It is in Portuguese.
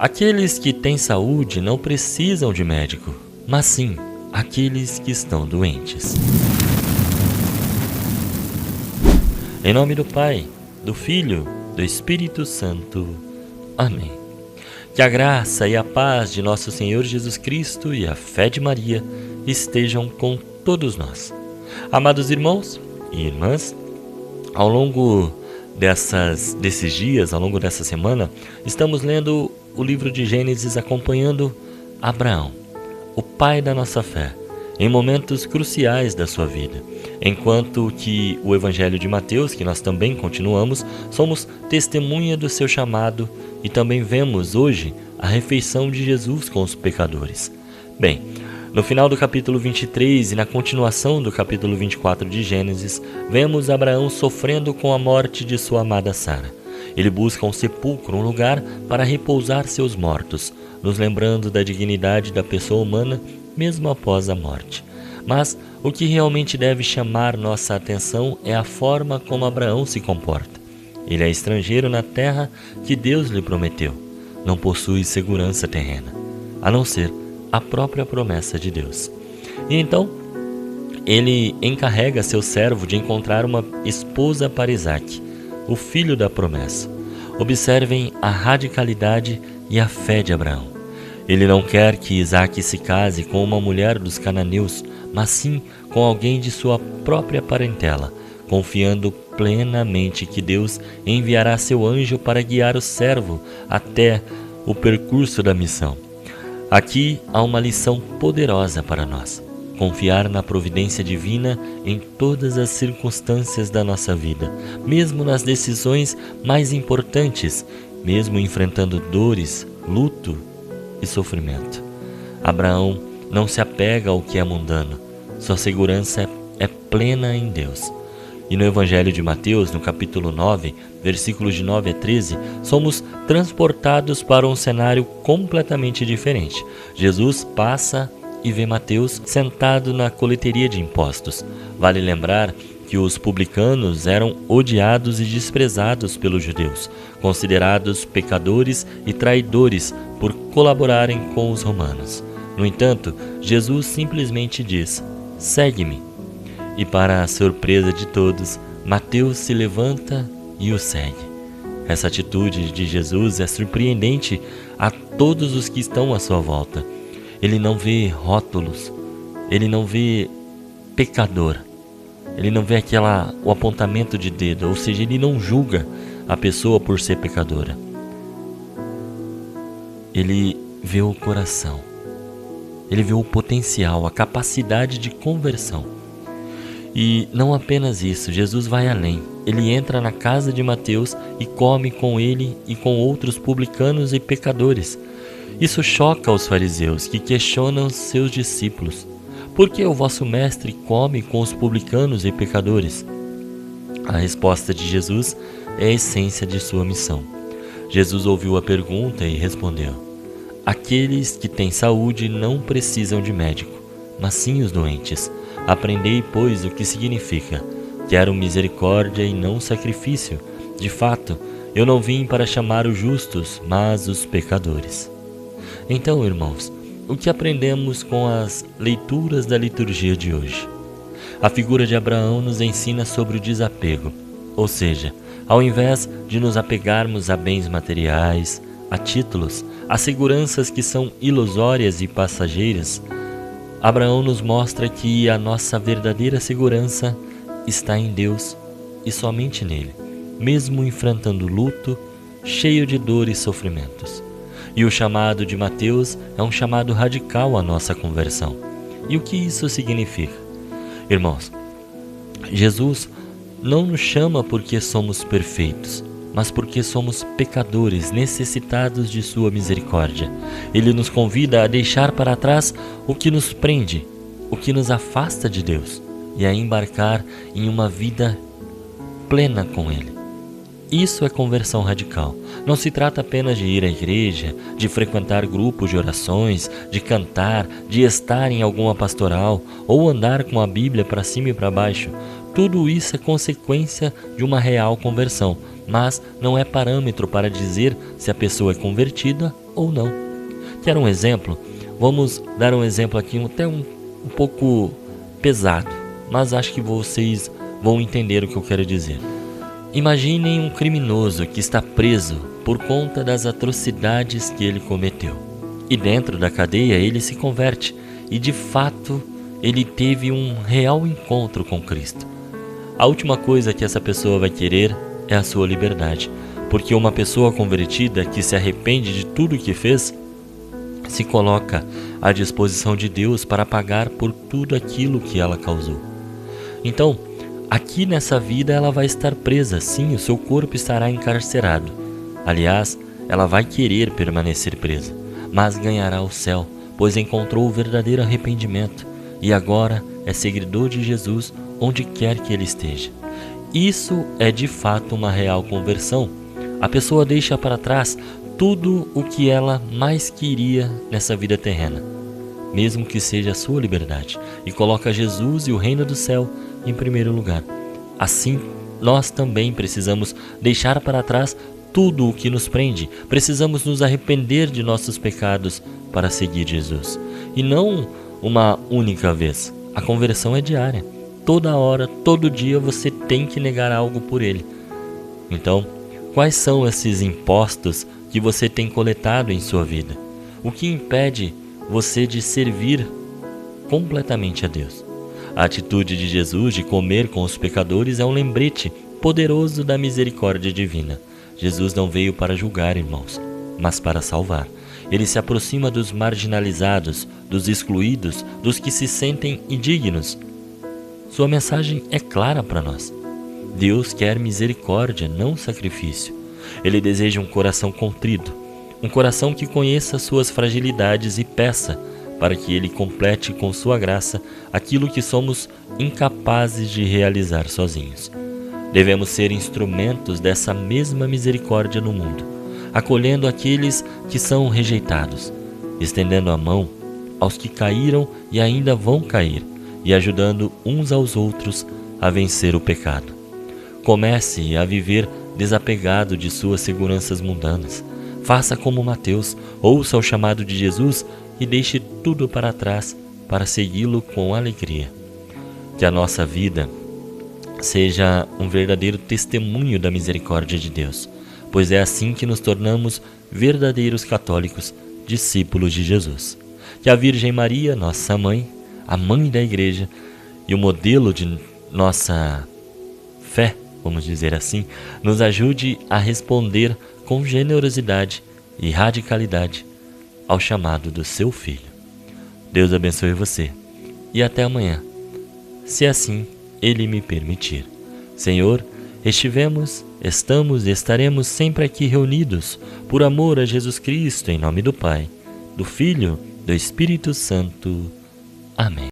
Aqueles que têm saúde não precisam de médico, mas sim aqueles que estão doentes. Em nome do Pai, do Filho, do Espírito Santo. Amém. Que a graça e a paz de nosso Senhor Jesus Cristo e a fé de Maria estejam com todos nós. Amados irmãos e irmãs, ao longo desses dias, ao longo dessa semana, estamos lendo o livro de Gênesis acompanhando Abraão, o pai da nossa fé, em momentos cruciais da sua vida. Enquanto que o Evangelho de Mateus, que nós também continuamos, somos testemunha do seu chamado e também vemos hoje a refeição de Jesus com os pecadores. Bem, no final do capítulo 23 e na continuação do capítulo 24 de Gênesis, vemos Abraão sofrendo com a morte de sua amada Sara. Ele busca um sepulcro, um lugar para repousar seus mortos, nos lembrando da dignidade da pessoa humana mesmo após a morte. Mas o que realmente deve chamar nossa atenção é a forma como Abraão se comporta. Ele é estrangeiro na terra que Deus lhe prometeu. Não possui segurança terrena, a não ser a própria promessa de Deus. E então, ele encarrega seu servo de encontrar uma esposa para Isaque, o filho da promessa. Observem a radicalidade e a fé de Abraão. Ele não quer que Isaque se case com uma mulher dos cananeus, mas sim com alguém de sua própria parentela, confiando plenamente que Deus enviará seu anjo para guiar o servo até o percurso da missão. Aqui há uma lição poderosa para nós: confiar na providência divina em todas as circunstâncias da nossa vida, mesmo nas decisões mais importantes, mesmo enfrentando dores, luto e sofrimento. Abraão não se apega ao que é mundano, sua segurança é plena em Deus. E no Evangelho de Mateus, no capítulo 9, versículos de 9 a 13, somos transportados para um cenário completamente diferente. Jesus passa e vê Mateus sentado na coleteria de impostos. Vale lembrar que os publicanos eram odiados e desprezados pelos judeus, considerados pecadores e traidores por colaborarem com os romanos. No entanto, Jesus simplesmente diz: "Segue-me." E para a surpresa de todos, Mateus se levanta e o segue. Essa atitude de Jesus é surpreendente a todos os que estão à sua volta. Ele não vê rótulos, ele não vê pecador, ele não vê o apontamento de dedo, ou seja, ele não julga a pessoa por ser pecadora. Ele vê o coração, ele vê o potencial, a capacidade de conversão. E não apenas isso, Jesus vai além. Ele entra na casa de Mateus e come com ele e com outros publicanos e pecadores. Isso choca os fariseus, que questionam seus discípulos: "Por que o vosso mestre come com os publicanos e pecadores?" A resposta de Jesus é a essência de sua missão. Jesus ouviu a pergunta e respondeu: "Aqueles que têm saúde não precisam de médico, mas sim os doentes. Aprendei, pois, o que significa: quero misericórdia e não sacrifício. De fato, eu não vim para chamar os justos, mas os pecadores." Então, irmãos, o que aprendemos com as leituras da liturgia de hoje? A figura de Abraão nos ensina sobre o desapego, ou seja, ao invés de nos apegarmos a bens materiais, a títulos, a seguranças que são ilusórias e passageiras, Abraão nos mostra que a nossa verdadeira segurança está em Deus e somente nele, mesmo enfrentando luto, cheio de dor e sofrimentos. E o chamado de Mateus é um chamado radical à nossa conversão. E o que isso significa? Irmãos, Jesus não nos chama porque somos perfeitos, mas porque somos pecadores necessitados de sua misericórdia. Ele nos convida a deixar para trás o que nos prende, o que nos afasta de Deus, e a embarcar em uma vida plena com Ele. Isso é conversão radical. Não se trata apenas de ir à igreja, de frequentar grupos de orações, de cantar, de estar em alguma pastoral ou andar com a Bíblia para cima e para baixo. Tudo isso é consequência de uma real conversão, mas não é parâmetro para dizer se a pessoa é convertida ou não. Quer um exemplo? Vamos dar um exemplo aqui até um pouco pesado, mas acho que vocês vão entender o que eu quero dizer. Imaginem um criminoso que está preso por conta das atrocidades que ele cometeu. E dentro da cadeia ele se converte e de fato ele teve um real encontro com Cristo. A última coisa que essa pessoa vai querer é a sua liberdade, porque uma pessoa convertida que se arrepende de tudo que fez, se coloca à disposição de Deus para pagar por tudo aquilo que ela causou. Então, aqui nessa vida ela vai estar presa, sim, o seu corpo estará encarcerado. Aliás, ela vai querer permanecer presa, mas ganhará o céu, pois encontrou o verdadeiro arrependimento e agora é seguidor de Jesus onde quer que ele esteja. Isso é de fato uma real conversão. A pessoa deixa para trás tudo o que ela mais queria nessa vida terrena, mesmo que seja a sua liberdade, e coloca Jesus e o reino do céu em primeiro lugar. Assim, nós também precisamos deixar para trás tudo o que nos prende. Precisamos nos arrepender de nossos pecados para seguir Jesus. E não uma única vez. A conversão é diária. Toda hora, todo dia você tem que negar algo por ele. Então, quais são esses impostos que você tem coletado em sua vida? O que impede você de servir completamente a Deus? A atitude de Jesus de comer com os pecadores é um lembrete poderoso da misericórdia divina. Jesus não veio para julgar, irmãos, mas para salvar. Ele se aproxima dos marginalizados, dos excluídos, dos que se sentem indignos. Sua mensagem é clara para nós. Deus quer misericórdia, não sacrifício. Ele deseja um coração contrito, um coração que conheça suas fragilidades e peça para que Ele complete com sua graça aquilo que somos incapazes de realizar sozinhos. Devemos ser instrumentos dessa mesma misericórdia no mundo, acolhendo aqueles que são rejeitados, estendendo a mão aos que caíram e ainda vão cair, e ajudando uns aos outros a vencer o pecado. Comece a viver desapegado de suas seguranças mundanas. Faça como Mateus, ouça o chamado de Jesus e deixe tudo para trás para segui-lo com alegria. Que a nossa vida seja um verdadeiro testemunho da misericórdia de Deus, pois é assim que nos tornamos verdadeiros católicos, discípulos de Jesus. Que a Virgem Maria, nossa mãe, a mãe da Igreja e o modelo de nossa fé, vamos dizer assim, nos ajude a responder com generosidade e radicalidade ao chamado do seu Filho. Deus abençoe você e até amanhã, se assim Ele me permitir. Senhor, estamos e estaremos sempre aqui reunidos por amor a Jesus Cristo, em nome do Pai, do Filho, do Espírito Santo. Amém.